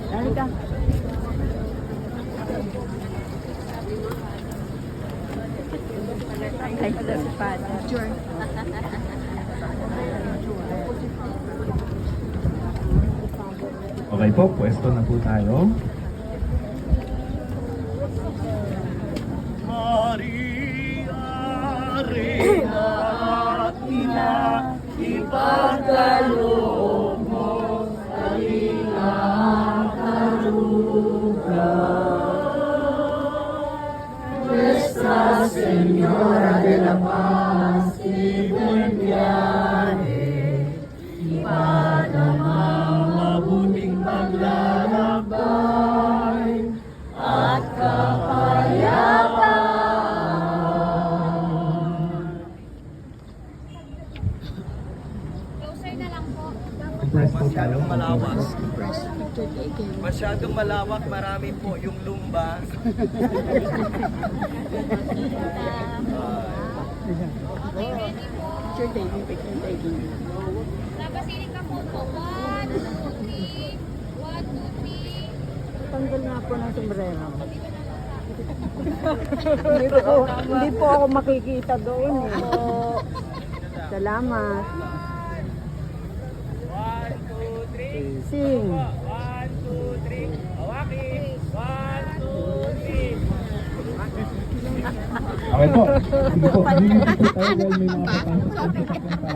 Halika. Ay, sa father. Sure. Okay po, pwesto na po tayo. Ari-ari at ina, ipagkaloob mo sa ilang karuga. Nuestra Señora de la Paz y del Viaje, ipadamang mabuting paglalakbay at kapayapaan. Closer na lang po. Masyadong malawak. Masyadong malawak, marami po yung lumba. Okay, ready po. Sure, taking picture, taking. Napasiling ka po po. 1, 2, 3. 1, 2, 3. Tanggal nga po ng sombrero. Hindi po ako makikita doon eh. Salamat. 1, 2, 3. Sing. 1, 2, 3. Hawaki. 1, 2, 3. Okay po. Sige po, hindi po tayo dahil may mga papasok po sa